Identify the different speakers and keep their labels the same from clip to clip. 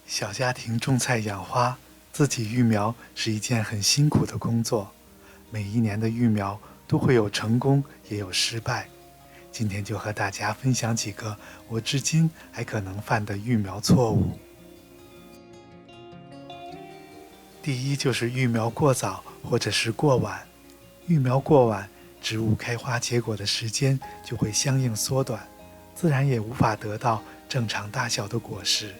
Speaker 1: 小家庭种菜养花，自己育苗是一件很辛苦的工作。每一年的育苗都会有成功，也有失败。今天就和大家分享几个我至今还可能犯的育苗错误。第一就是育苗过早或者是过晚。育苗过晚，植物开花结果的时间就会相应缩短，自然也无法得到正常大小的果实。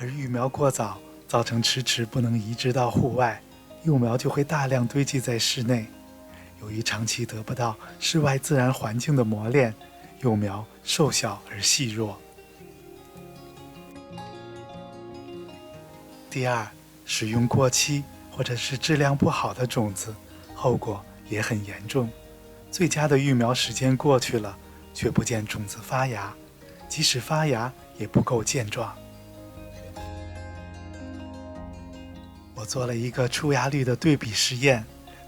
Speaker 1: 而育苗过早，造成迟迟不能移植到户外，幼苗就会大量堆积在室内。由于长期得不到室外自然环境的磨练，幼苗瘦小而细弱。第二，使用过期或者是质量不好的种子，后果也很严重。最佳的育苗时间过去了，却不见种子发芽，即使发芽也不够健壮。我做了一个出芽率的对比实验，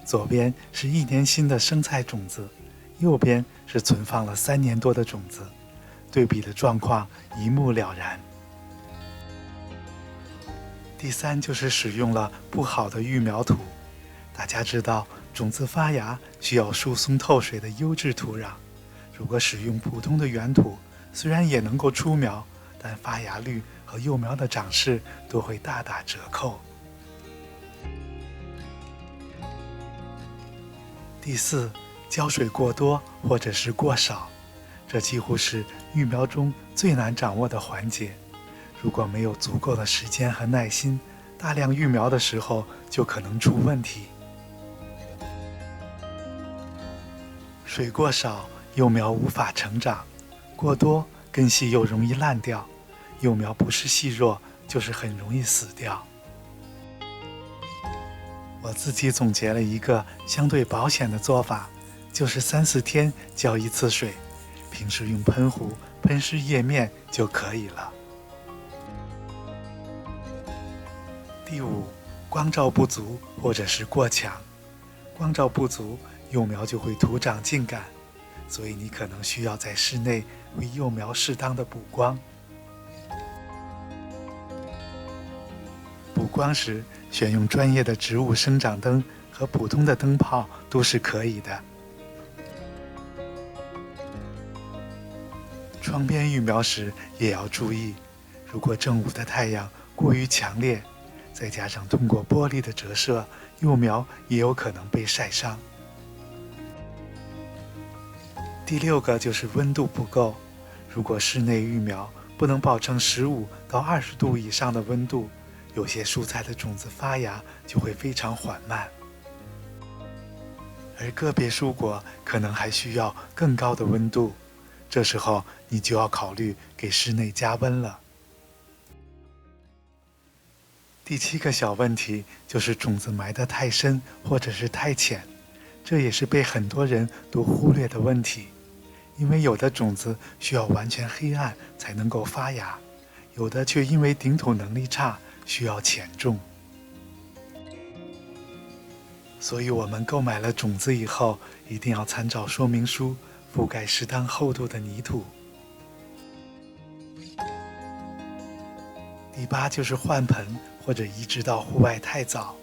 Speaker 1: 左边是1年新的生菜种子，右边是存放了3年多的种子，对比的状况一目了然。第三就是使用了不好的育苗土。大家知道，种子发芽需要疏松透水的优质土壤，如果使用普通的原土，虽然也能够出苗，但发芽率和幼苗的长势都会大打折扣。第四，浇水过多或者是过少，这几乎是育苗中最难掌握的环节。如果没有足够的时间和耐心，大量育苗的时候就可能出问题。水过少，幼苗无法成长；过多，根系又容易烂掉，幼苗不是细弱，就是很容易死掉。我自己总结了一个相对保险的做法，就是3-4天浇一次水，平时用喷壶喷湿叶面就可以了。第五，光照不足或者是过强。光照不足，幼苗就会徒长茎秆，所以你可能需要在室内为幼苗适当的补光。补光时，选用专业的植物生长灯和普通的灯泡都是可以的。窗边育苗时也要注意，如果正午的太阳过于强烈，再加上通过玻璃的折射，幼苗也有可能被晒伤。第6个就是温度不够，如果室内育苗不能保证15到20度以上的温度，有些蔬菜的种子发芽就会非常缓慢，而个别蔬果可能还需要更高的温度，这时候你就要考虑给室内加温了。第7个小问题就是种子埋得太深或者是太浅，这也是被很多人都忽略的问题。因为有的种子需要完全黑暗才能够发芽，有的却因为顶土能力差，需要浅种。所以我们购买了种子以后，一定要参照说明书，覆盖适当厚度的泥土。第8就是换盆或者移植到户外太早，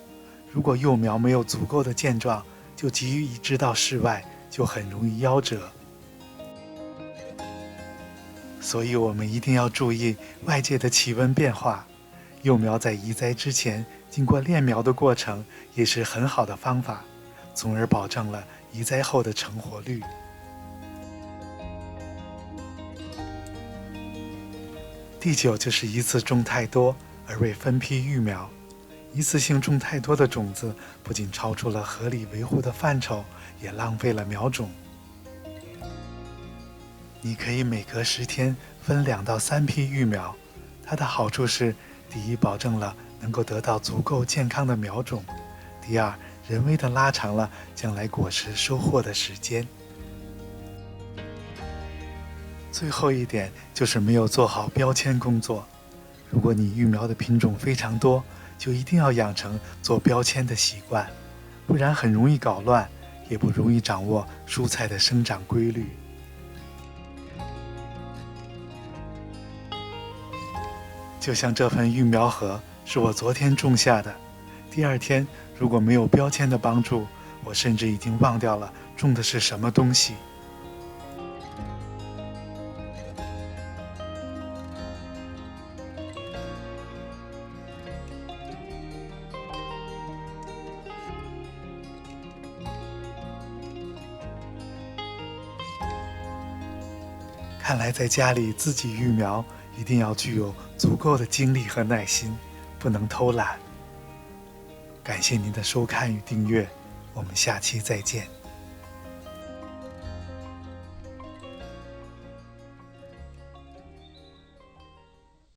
Speaker 1: 如果幼苗没有足够的健壮，就急于移植到室外，就很容易夭折。所以我们一定要注意外界的气温变化，幼苗在移栽之前经过炼苗的过程也是很好的方法，从而保证了移栽后的成活率。第9就是一次种太多而未分批育苗，一次性种太多的种子不仅超出了合理维护的范畴，也浪费了苗种。你可以每隔10天分2到3批育苗，它的好处是：第一，保证了能够得到足够健康的苗种；第二，人为的拉长了将来果实收获的时间。最后一点就是没有做好标签工作。如果你育苗的品种非常多，就一定要养成做标签的习惯，不然很容易搞乱，也不容易掌握蔬菜的生长规律。就像这份育苗盒是我昨天种下的，第二天如果没有标签的帮助，我甚至已经忘掉了种的是什么东西。看来在家里自己育苗，一定要具有足够的精力和耐心，不能偷懒。感谢您的收看与订阅，我们下期再见。